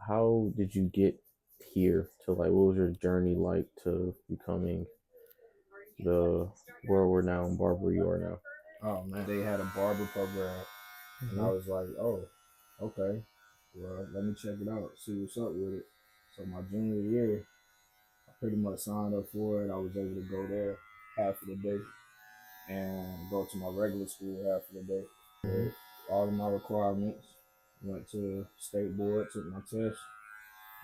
How did you get here to like? What was your journey like to becoming the where we're now in Barber you are now? Oh man, they had a barber program, and I was like, oh, okay, well, let me check it out, see what's up with it. So my junior year, I pretty much signed up for it. I was able to go there half of the day and go to my regular school half of the day. Did all of my requirements, went to state board, took my test,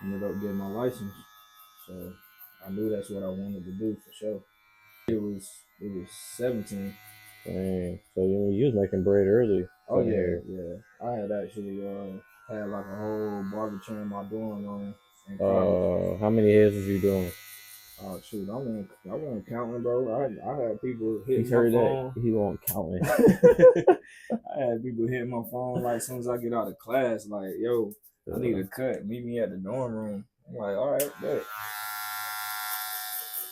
ended up getting my license. So I knew that's what I wanted to do for sure. It was 17. Dang. So you was making bread early. Oh yeah, yeah. I had actually had like a whole barber chair in my dorm room in college. How many heads was you doing? Oh shoot, I wasn't counting, bro. I had people hitting He's my heard phone. that he won't count it. I had people hitting my phone like as soon as I get out of class, like, yo, I need a cut. Meet me at the dorm room. I'm like, all right, bet.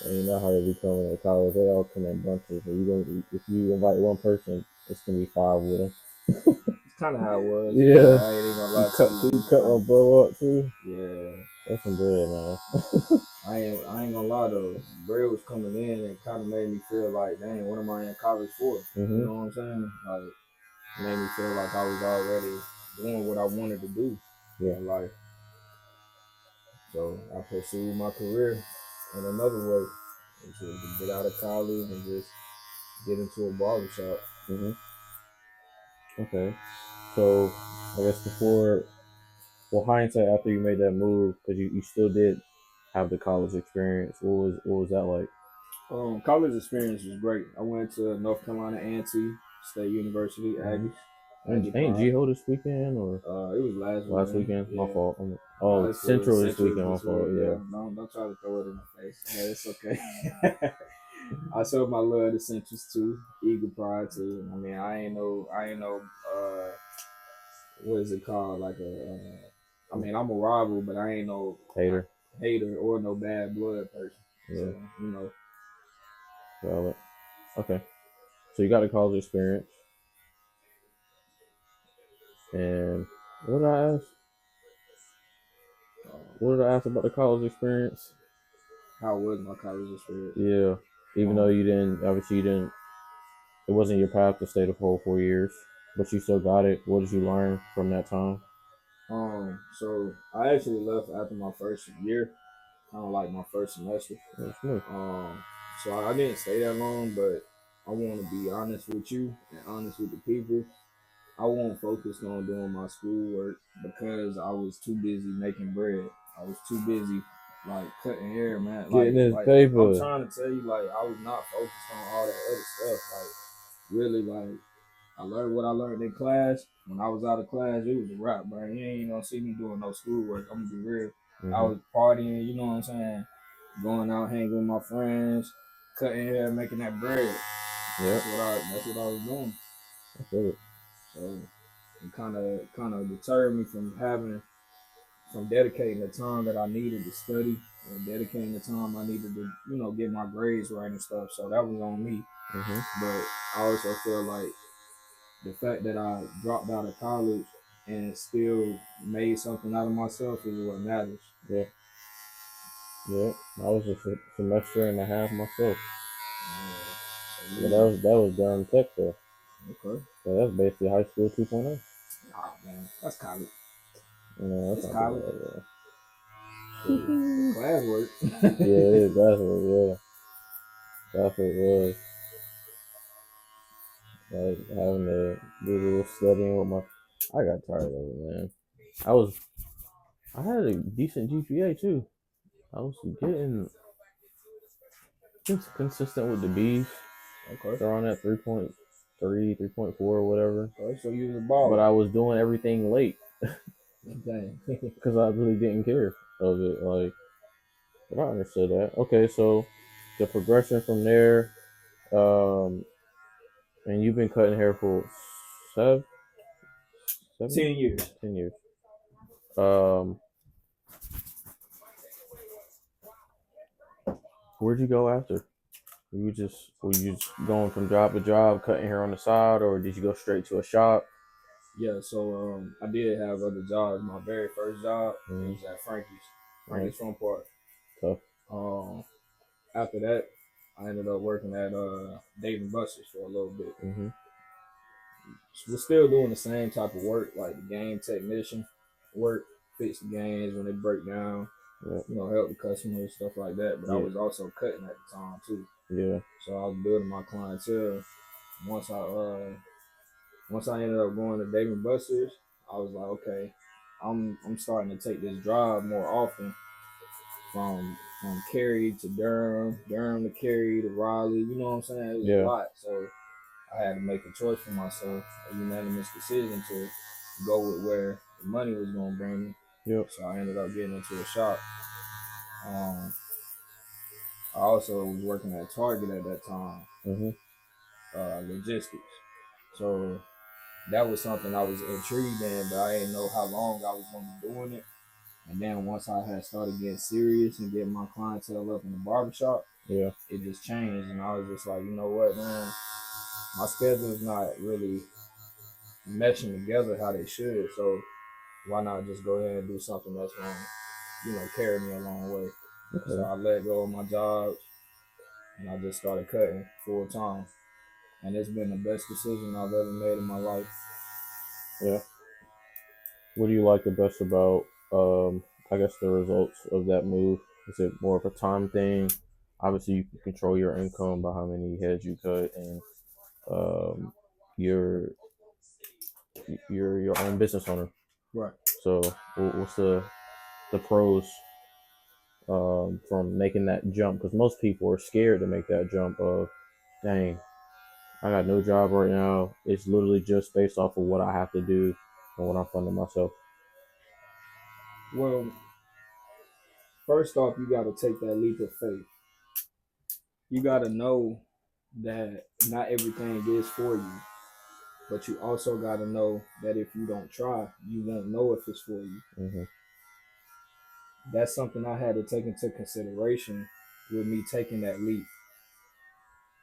And you know how they be coming to college, they all come in bunches. And if you invite one person, it's gonna be 5 with them. It's kind of how it was. Yeah. I ain't even gonna lie to You cut my bro up too. Yeah. That's some bread, man. I ain't gonna lie though. Bread was coming in and kind of made me feel like, dang, what am I in college for? You know what I'm saying? Like, it made me feel like I was already doing what I wanted to do in life. So I pursued my career in another way, which was to get out of college and just get into a barbershop. Okay. So I guess hindsight after you made that move, because you still did have the college experience. What was that like? College experience was great. I went to North Carolina A&T State University, Aggies. Ain't G-Ho this weekend or? It was last weekend. Yeah. My fault. Central this weekend. My fault. Yeah. Don't try to throw it in the face. Yeah, it's okay. I showed my love to Centrals too. Eagle Pride too. I mean, I ain't no. What is it called? Like I mean, I'm a rival, but I ain't no hater or no bad blood person. Yeah. So, you know. Valid. Okay. So you got a college experience. And what did I ask? What did I ask about the college experience? How was my college experience? Yeah. Even though it wasn't your path to stay the whole 4 years, but you still got it. What did you learn from that time? So I actually left after my first year, kind of like my first semester. So I didn't stay that long, but I want to be honest with you and honest with the people. I wasn't focused on doing my schoolwork because I was too busy making bread. I was too busy like cutting hair, man. Getting his paper. I'm trying to tell you, like, I was not focused on all that other stuff. Like, really, like, I learned what I learned in class. When I was out of class, it was a wrap, bro. You ain't gonna see me doing no schoolwork. I'm gonna be real. I was partying, you know what I'm saying? Going out, hanging with my friends, cutting hair, making that bread. That's what I was doing. So it kind of deterred me from dedicating the time that I needed to study and dedicating the time I needed to, get my grades right and stuff. So that was on me. But I also feel like the fact that I dropped out of college and still made something out of myself is what matters. Yeah. Yeah. I was a semester and a half myself. But that was Durham Tech though. Okay. So that's basically high school 2.0. Oh man, that's college. No, that's college. Class work. Yeah, it is classwork. Yeah, that's what it was. Like having to do a little studying with I got tired of it, man. I had a decent GPA too. I was getting just consistent with the B's. Okay. Around that 3.3, 3.4 or whatever. Okay, so you was a baller. But I was doing everything late. Because I really didn't care of it. Like, but I understood that. Okay, so the progression from there, and you've been cutting hair for 10 years. 10 years. Where'd you go after? Were you just going from job to job, cutting hair on the side, or did you go straight to a shop? Yeah, so I did have other jobs. My very first job it Mm-hmm. was at Right. Frankie's Front Park. Tough. Um, After that, I ended up working at Dave and Buster's for a little bit. Mm-hmm. We're still doing the same type of work, like the game technician work, fix the games when they break down, Yeah. help the customers, stuff like that. But I Yeah. was also cutting at the time too. Yeah. So I was building my clientele. Once I ended up going to Dave and Buster's, I was like, okay, I'm starting to take this drive more often from Cary to Durham, Durham to Cary to Raleigh. You know what I'm saying? It was a Yeah. lot. So I had to make a choice for myself, a unanimous decision to go with where the money was going to bring me. Yep. So I ended up getting into a shop. Um, I also was working at Target at that time, Mm-hmm. logistics. So that was something I was intrigued in, but I didn't know how long I was going to be doing it. And then once I had started getting serious and getting my clientele up in the barbershop, Yeah. it just changed. And I was just like, you know what, man, my schedule is not really meshing together how they should. So why not just go ahead and do something that's going to, carry me a long way. Okay. So I let go of my jobs and I just started cutting full time. And it's been the best decision I've ever made in my life. Yeah. What do you like the best about, I guess, the results of that move? Is it more of a time thing? Obviously, you can control your income by how many heads you cut, and um, you're you're your own business owner. Right. So, what's the pros from making that jump? Because most people are scared to make that jump of, dang, I got no job right now. It's literally just based off of what I have to do and what I'm funding myself. Well, first off, you got to take that leap of faith. You got to know that not everything is for you, but you also got to know that if you don't try, you won't know if it's for you. Mm-hmm. That's something I had to take into consideration with me taking that leap.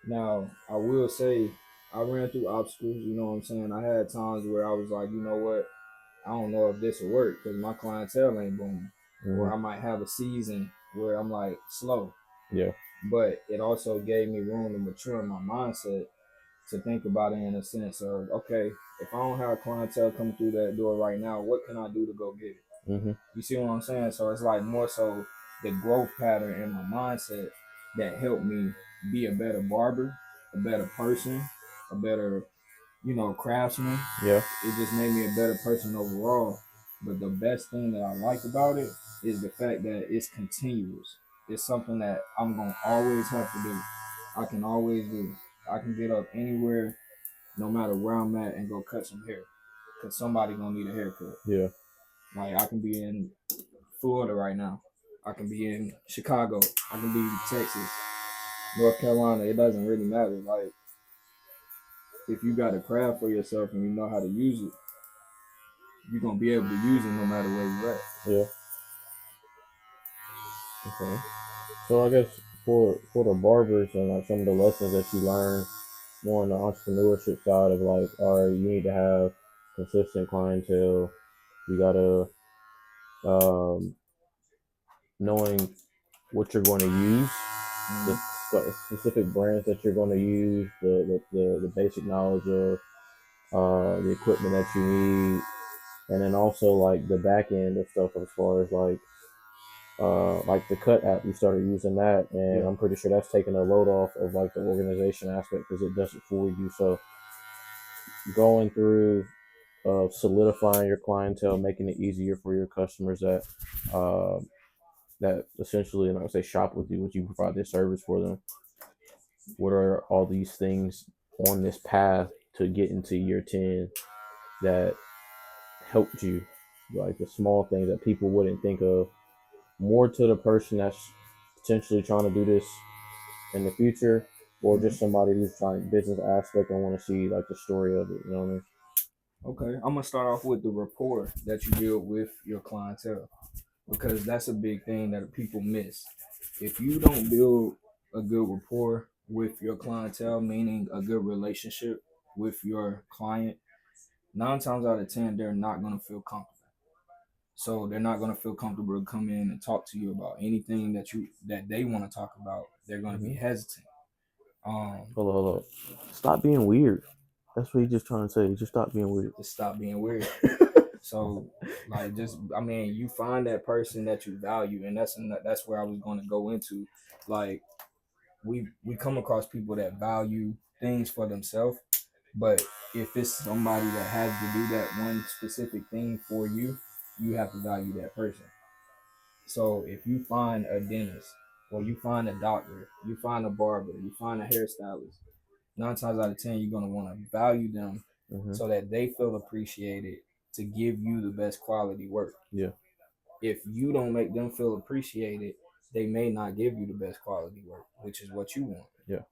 Now, I will say I ran through obstacles, you know what I'm saying? I had times where I was like, you know what? I don't know if this will work because my clientele ain't booming. Mm-hmm. Or I might have a season where I'm like slow. Yeah. But it also gave me room to mature in my mindset to think about it in a sense of, okay, if I don't have clientele coming through that door right now, what can I do to go get it? Mm-hmm. You see what I'm saying? So it's like more so the growth pattern in my mindset that helped me be a better barber, a better person, a better, craftsman. Yeah. It just made me a better person overall. But the best thing that I like about it is the fact that it's continuous. It's something that I'm gonna always have to do. I can always do. I can get up anywhere, no matter where I'm at, and go cut some hair. Cause somebody gonna need a haircut. Yeah. Like I can be in Florida right now. I can be in Chicago. I can be in Texas, North Carolina. It doesn't really matter. Like if you got a craft for yourself and you know how to use it, you're gonna be able to use it no matter where you're at. Yeah. Okay. So I guess for the barbers and like some of the lessons that you learn more on the entrepreneurship side of like, all right, you need to have consistent clientele. You gotta knowing what you're going to use, the Mm-hmm. specific brands that you're going to use, the basic knowledge of the equipment that you need, and then also like the back end of stuff as far as like the Cut app. You started using that, and Yeah. I'm pretty sure that's taking a load off of like the organization aspect because it does it for you. So going through solidifying your clientele, making it easier for your customers uh, that essentially, and I would say shop with you, would you provide this service for them? What are all these things on this path to get into year 10 that helped you? Like the small things that people wouldn't think of, more to the person that's potentially trying to do this in the future, or Mm-hmm. just somebody who's trying business aspect and want to see like the story of it. You know what I mean? Okay. I'm gonna start off with the rapport that you build with your clientele because that's a big thing that people miss. If you don't build a good rapport with your clientele, meaning a good relationship with your client, 9 times out of 10, they're not going to feel comfortable. So they're not going to feel comfortable to come in and talk to you about anything that they want to talk about. They're going to be hesitant. Hold up. Stop being weird. That's what he's just trying to say. Just stop being weird. Just stop being weird. So, like, you find that person that you value, and that's where I was going to go into. Like, we come across people that value things for themselves, but if it's somebody that has to do that one specific thing for you, you have to value that person. So if you find a dentist, or you find a doctor, you find a barber, you find a hairstylist, 9 times out of 10, you're gonna want to value them so that they feel appreciated to give you the best quality work. Yeah. If you don't make them feel appreciated, they may not give you the best quality work, which is what you want. Yeah.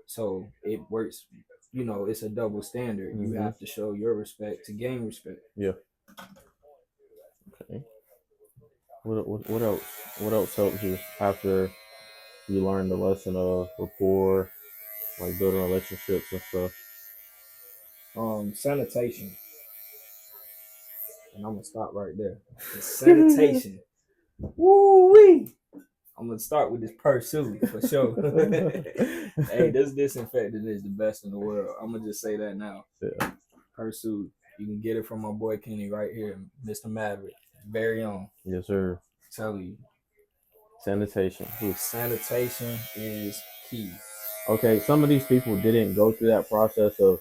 So it works, it's a double standard. You have to show your respect to gain respect. Yeah. Okay. What else? What else helps you after you learn the lesson of rapport, like building relationships and stuff? Sanitation. And I'm gonna stop right there. Sanitation. Woo wee! I'm gonna start with this pursuit for sure. Hey, this disinfectant is the best in the world. I'm gonna just say that now. Yeah. Pursuit. You can get it from my boy Kenny right here, Mr. Maverick. Very own. Yes, sir. Tell you. Sanitation. Sanitation is key. Okay, some of these people didn't go through that process of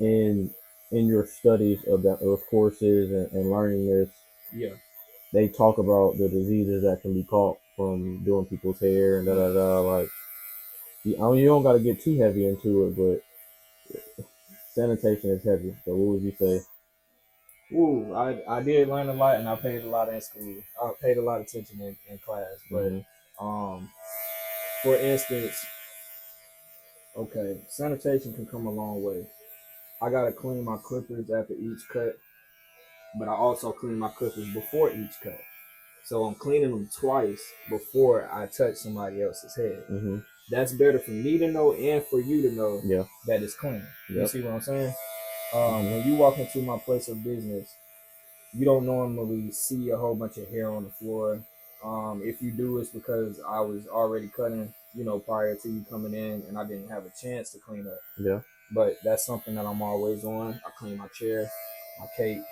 in your studies of those courses and learning this. Yeah. They talk about the diseases that can be caught from doing people's hair and like. You don't got to get too heavy into it, but sanitation is heavy. So what would you say? Ooh, I did learn a lot, and I paid a lot in school. I paid a lot of attention in class. But for instance, okay, sanitation can come a long way. I gotta clean my clippers after each cut, but I also clean my clippers before each cut. So I'm cleaning them twice before I touch somebody else's head. That's better for me to know and for you to know that it's clean. Yep. You see what I'm saying? When you walk into my place of business, you don't normally see a whole bunch of hair on the floor. If you do, it's because I was already cutting, prior to you coming in, and I didn't have a chance to clean up. Yeah. But that's something that I'm always on. I clean my chair, my cape,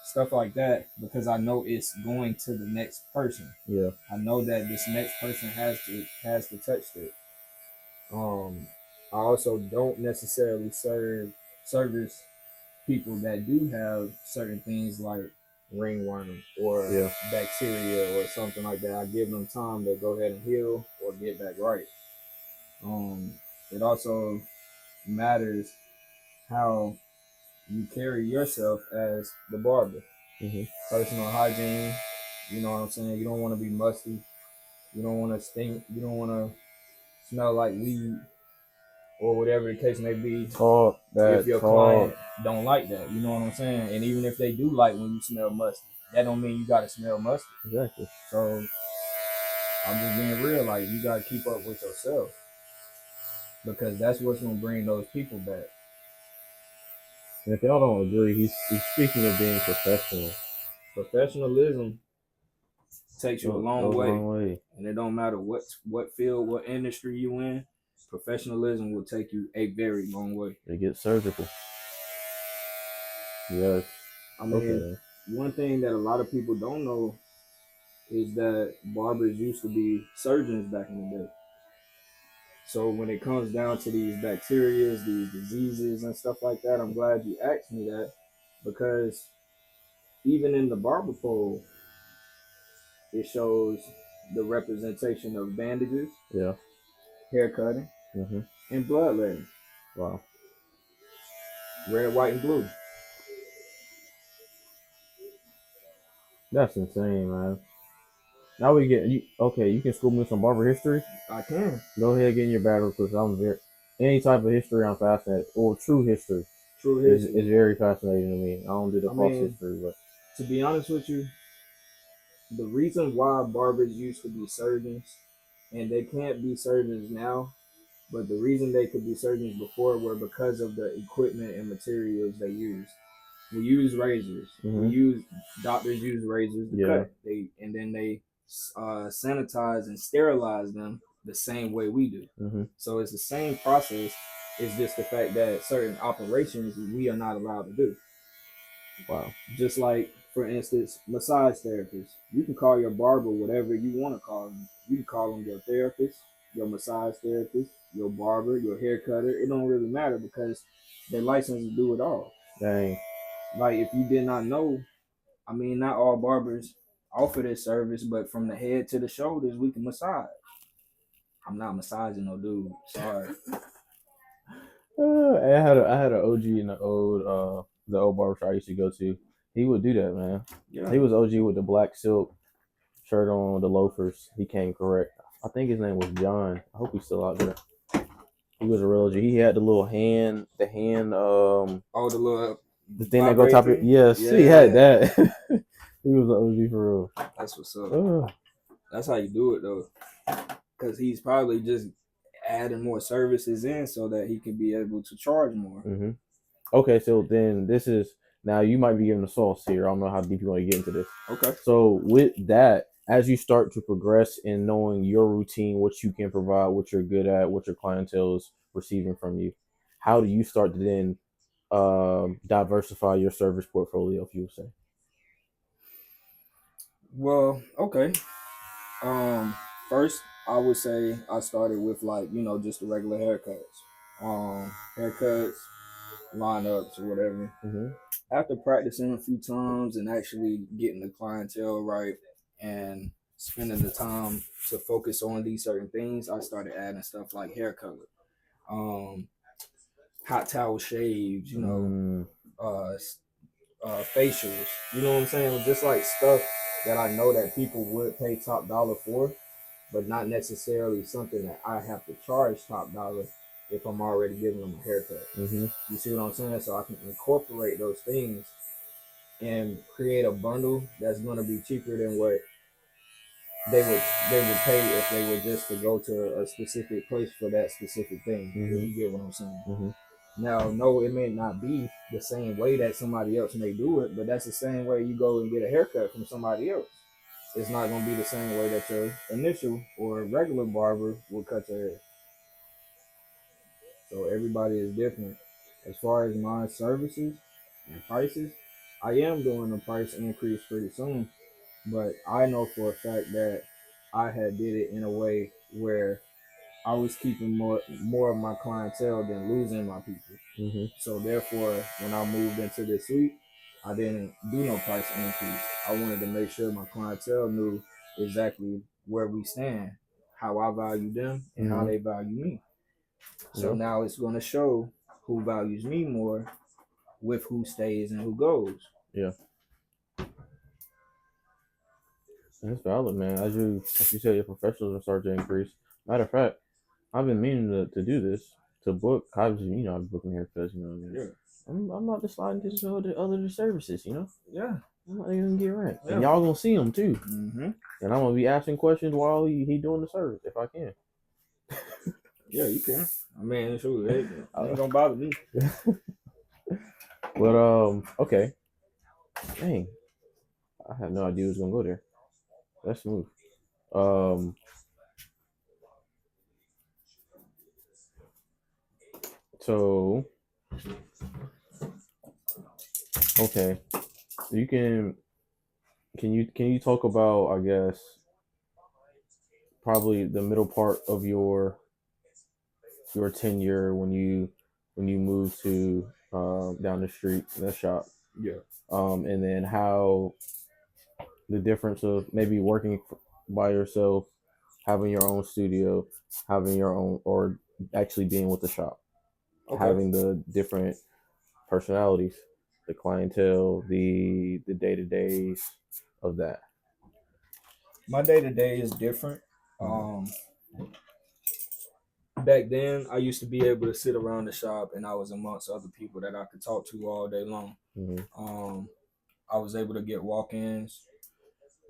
stuff like that, because I know it's going to the next person. Yeah. I know that this next person has to touch it. I also don't necessarily service people that do have certain things like ringworm or bacteria or something like that. I give them time to go ahead and heal or get back right. It also matters how you carry yourself as the barber. Personal hygiene, you know what I'm saying? You don't want to be musty. You don't want to stink. You don't want to smell like weed or whatever the case may be. If your client don't like that, you know what I'm saying? And even if they do like when you smell musty, that don't mean you got to smell musty. Exactly. So I'm just being real. Like, you got to keep up with yourself, because that's what's going to bring those people back. And if y'all don't agree, he's speaking of being professional. Professionalism takes you a long way. And it don't matter what field, what industry you in, professionalism will take you a very long way. It gets surgical. Yes. I mean, one thing that a lot of people don't know is that barbers used to be surgeons back in the day. So when it comes down to these bacteria, these diseases and stuff like that, I'm glad you asked me that, because even in the barber pole, it shows the representation of bandages, hair cutting, and bloodletting. Wow. Red, white, and blue. That's insane, man. Now we get you. Okay, you can school me some barber history. I can. Go ahead, get in your battle, because any type of history I'm fascinated, or true history. True history is very fascinating to me. I don't do the false history, but to be honest with you, the reason why barbers used to be surgeons and they can't be surgeons now. But the reason they could be surgeons before were because of the equipment and materials they used. We use razors. We use doctors use razors to cut. They sanitize and sterilize them the same way we do. So it's the same process. It's just the fact that certain operations we are not allowed to do. Wow. Just like, for instance, massage therapists. You can call your barber whatever you want to call them. You can call them your therapist, your massage therapist, your barber, your hair cutter. It don't really matter because they're licensed to do it all. Dang. Like, if you did not know, I mean, not all barbers offer this service, but from the head to the shoulders, we can massage. I'm not massaging no dude. Sorry. I had an OG in the old barbershop I used to go to. He would do that, man. Yeah. He was OG with the black silk shirt on, the loafers. He came correct. I think his name was John. I hope he's still out there. He was a real OG. He had the little hand. The thing that go top of it. Yes, yeah. He had that. He was an OG for real. That's what's up. That's how you do it though, because he's probably just adding more services in so that he can be able to charge more. Okay, so then this is, now you might be giving the sauce here. I don't know how deep you want to get into this. Okay. So with that, as you start to progress in knowing your routine, what you can provide, what you're good at, what your clientele is receiving from you, how do you start to then diversify your service portfolio, if you would say? Well, okay. First, I would say I started with just the regular haircuts. Haircuts, lineups, or whatever. After practicing a few times and actually getting the clientele right and spending the time to focus on these certain things, I started adding stuff like hair color, hot towel shaves, facials. You know what I'm saying? Just like stuff that I know that people would pay top dollar for, but not necessarily something that I have to charge top dollar if I'm already giving them a haircut. You see what I'm saying? So I can incorporate those things and create a bundle that's going to be cheaper than what they would pay if they were just to go to a specific place for that specific thing. You get what I'm saying? Now, no, it may not be the same way that somebody else may do it, but that's the same way you go and get a haircut from somebody else. It's not going to be the same way that your initial or regular barber will cut your hair. So everybody is different. As far as my services and prices, I am doing a price increase pretty soon, but I know for a fact that I had did it in a way where I was keeping more of my clientele than losing my people. So therefore, when I moved into this suite, I didn't do no price increase. I wanted to make sure my clientele knew exactly where we stand, how I value them, and how they value me. So now it's going to show who values me more with who stays and who goes. Yeah. That's valid, man. As you said, your professionalism start to increase. Matter of fact, I've been meaning to do this, to book. Obviously, I'm booking haircuts, you know what I mean? Yeah. I'm about to slide into some other services, Yeah. I'm not even get rent. Yeah. And y'all gonna see him too. And I'm gonna be asking questions while he doing the service, if I can. Yeah, you can. I mean, sure, it ain't gonna bother me. But okay. Dang, I had no idea it was gonna go there. That's smooth. So okay, can you talk about, I guess, probably the middle part of your tenure when you moved to down the street in that shop. Yeah. And then how the difference of maybe working by yourself, having your own studio, having your own, or actually being with the shop, having the different personalities, the clientele, the day-to-days of that. My day-to-day is different. Back then, I used to be able to sit around the shop and I was amongst other people that I could talk to all day long. I was able to get walk-ins,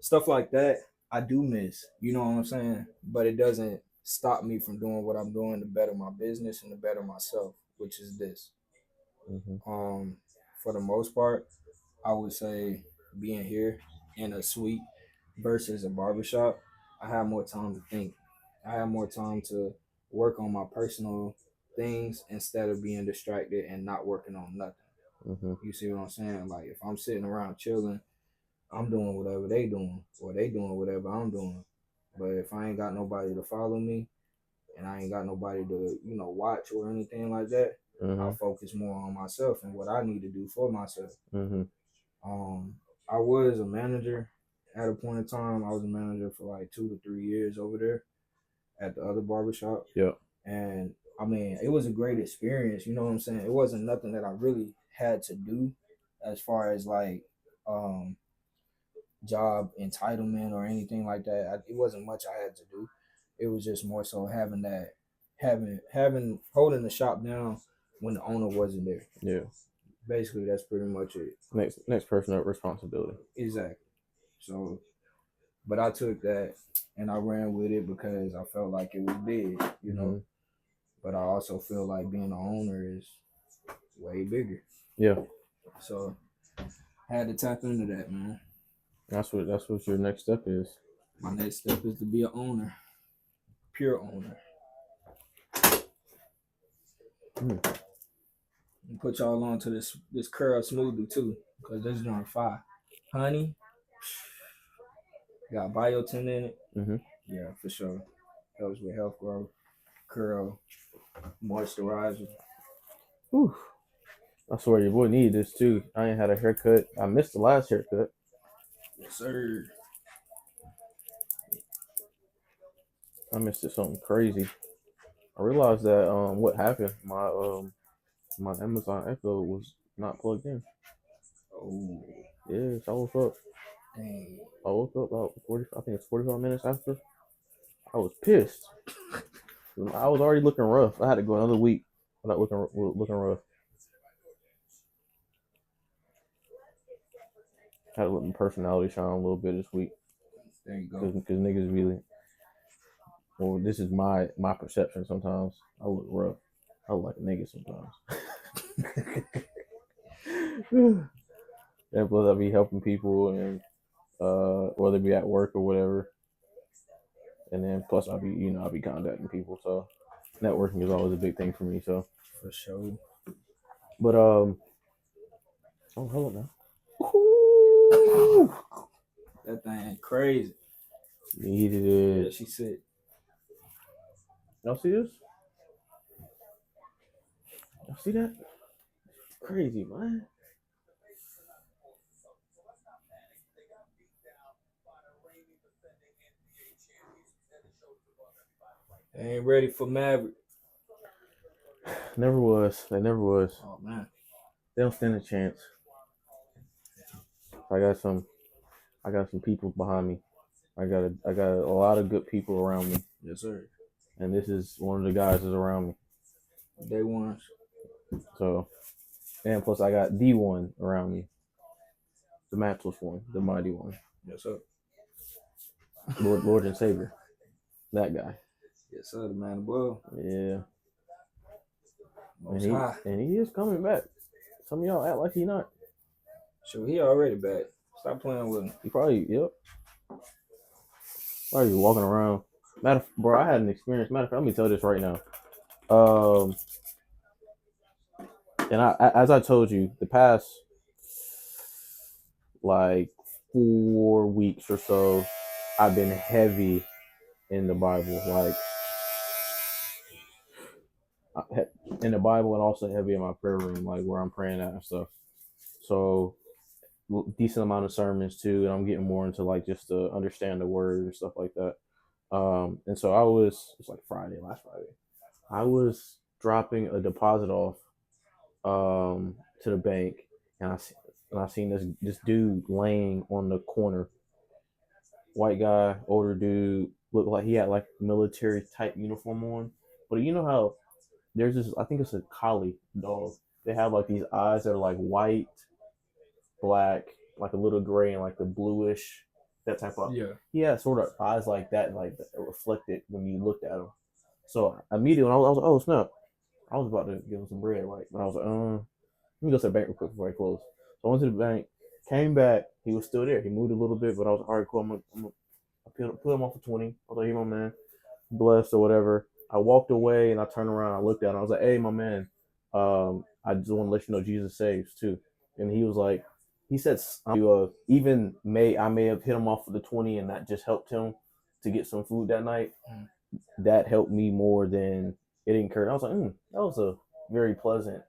stuff like that. I do miss. You know what I'm saying? But it doesn't stop me from doing what I'm doing to better my business and to better myself, which is this. Mm-hmm. For the most part, I would say being here in a suite versus a barbershop, I have more time to think. I have more time to work on my personal things instead of being distracted and not working on nothing. Mm-hmm. You see what I'm saying? Like if I'm sitting around chilling, I'm doing whatever they doing, or they doing whatever I'm doing. But if I ain't got nobody to follow me and I ain't got nobody to, watch or anything like that, Mm-hmm. I'll focus more on myself and what I need to do for myself. Mm-hmm. Um, I was a manager at a point in time. I was a manager for like 2 to 3 years over there at the other barbershop. Yeah. And I mean, it was a great experience. You know what I'm saying? It wasn't nothing that I really had to do as far as like job entitlement or anything like that. It wasn't much I had to do. It was just more so having that, holding the shop down when the owner wasn't there. Yeah. Basically, that's pretty much it. Next person up responsibility. Exactly. So, but I took that and I ran with it because I felt like it was big, Mm-hmm. But I also feel like being an owner is way bigger. Yeah. So, I had to tap into that, man. That's what your next step is. My next step is to be an owner, pure owner. Mm. And put y'all on to this curl smoothie too, because this is on fire. Honey, got biotin in it. Mm-hmm. Yeah, for sure. Helps with health growth, curl, moisturizer. Whew. I swear your boy needed this too. I ain't had a haircut. I missed the last haircut. Yes, sir. I missed it something crazy. I realized that what happened. My Amazon Echo was not plugged in. Oh, Yes, I woke up. dang. I woke up about 40. I think it's 45 minutes after. I was pissed. I was already looking rough. I had to go another week without looking rough. Had to let my personality shine a little bit this week. There you go. Because niggas really, well, this is my perception. Sometimes I look rough. I look like a nigga sometimes. And plus, I be helping people, and whether it be at work or whatever. And then plus, I be contacting people. So networking is always a big thing for me. So For sure. but oh, hold on now. Ooh. That thing crazy. Needed Yeah, it. she said. Y'all see this? Y'all see that? Crazy, man. They ain't ready for Maverick. Never was. They never was. Oh man. They don't stand a chance. I got some people behind me. I got a lot of good people around me. Yes, sir. And this is one of the guys that's around me. Day ones. So, and plus I got the one around me. The matchless one, the mighty one. Yes, sir. Lord and Savior. That guy. Yes, sir. The man above. Yeah. Most high. And he is coming back. Some of y'all act like he not. Sure, he already back. Stop playing with him. He probably, yep. Probably walking around. Bro, I had an experience. Matter of fact, let me tell you this right now. And as I told you, the past like 4 weeks or so, I've been heavy in the Bible, like in the Bible, and also heavy in my prayer room, like where I'm praying at and stuff. So decent amount of sermons too, and I'm getting more into like just to understand the word and stuff like that. And so it's like last Friday, I was dropping a deposit off to the bank, and I seen this dude laying on the corner, white guy, older dude, looked like he had like military type uniform on. But you know how there's this, I think it's a collie dog. They have like these eyes that are like white, black, like a little gray, and like the bluish that type of. Yeah. He had sort of eyes like that, like that reflected when you looked at him. So immediately, when I was like, oh snap, I was about to give him some bread, right? But I was like, let me go to the bank real quick before I close. So I went to the bank, came back, he was still there. He moved a little bit, but I was like, all right, cool. I put him off for 20. I was like, hey, my man, blessed or whatever. I walked away and I turned around. I looked at him. I was like, hey, my man, I just want to let you know Jesus saves too. And he was like, he said, I may have hit him off for the 20 and that just helped him to get some food that night. That helped me more than it encouraged. I was like, that was a very pleasant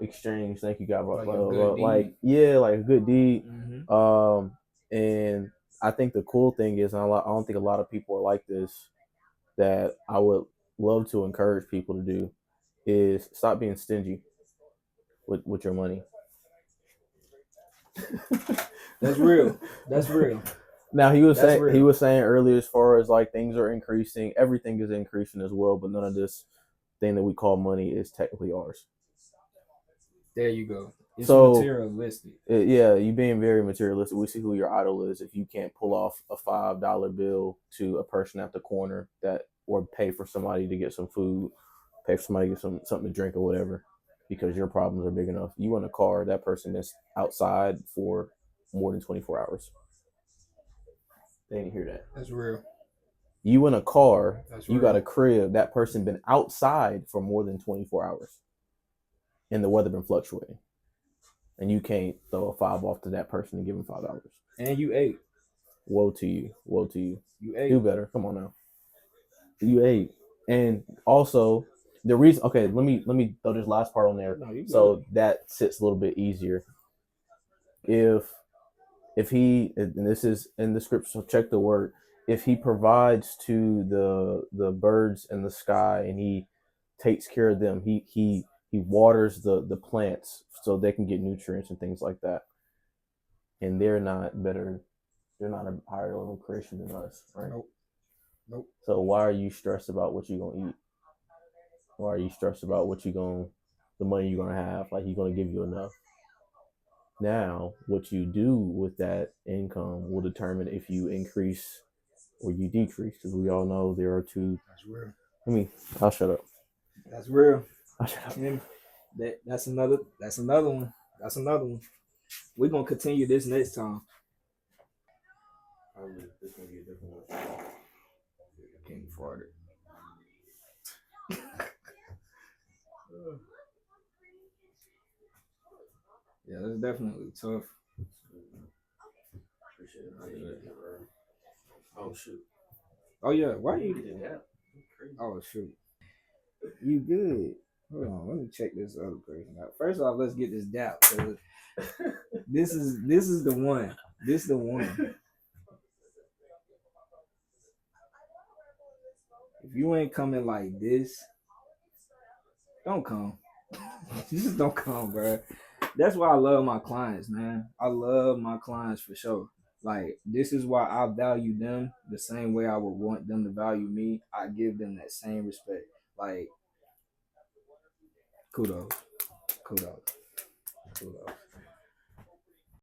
exchange. Thank you, God. Like a good deed. Mm-hmm. And I think the cool thing is, and I don't think a lot of people are like this, that I would love to encourage people to do is stop being stingy with your money. That's real. That's real. Now he was saying earlier, as far as like things are increasing, everything is increasing as well, but none of this thing that we call money is technically ours. There you go. It's so materialistic. You being very materialistic. We see who your idol is. If you can't pull off a $5 bill to a person at the corner or pay for somebody to get some food, pay for somebody to get something to drink or whatever, because your problems are big enough. You in a car, that person that's outside for more than 24 hours. They didn't hear that. That's real. You in a car, you got a crib, that person been outside for more than 24 hours. And the weather been fluctuating. And you can't throw a $5 off to that person and give them $5. And you ate. Woe to you. Woe to you. You ate. Do better. Come on now. You ate. And also the reason, okay, let me throw this last part on there. So that sits a little bit easier. If he, and this is in the scripture, so check the word, if he provides to the birds in the sky and he takes care of them, he waters the plants so they can get nutrients and things like that, and they're not a higher level creation than us, right? Nope. So why are you stressed about what you're gonna eat? Why are you stressed about the money you're gonna have? Like, he's gonna give you enough. Now, what you do with that income will determine if you increase or you decrease, because we all know there are two. That's real. I'll shut up. That's real. I'll shut up. That's another one. That's another one. We're gonna continue this next time. This gonna be a different one. King farted. Yeah, that's definitely tough. Appreciate it. Oh shoot. Oh yeah, why you did that? Oh shoot. You good. Hold on, let me check this other person out. First off, let's get this dap. This is the one. This is the one. If you ain't coming like this, don't come. Just don't come, bro. That's why I love my clients, man. I love my clients for sure. Like, this is why I value them the same way I would want them to value me. I give them that same respect. Like, kudos.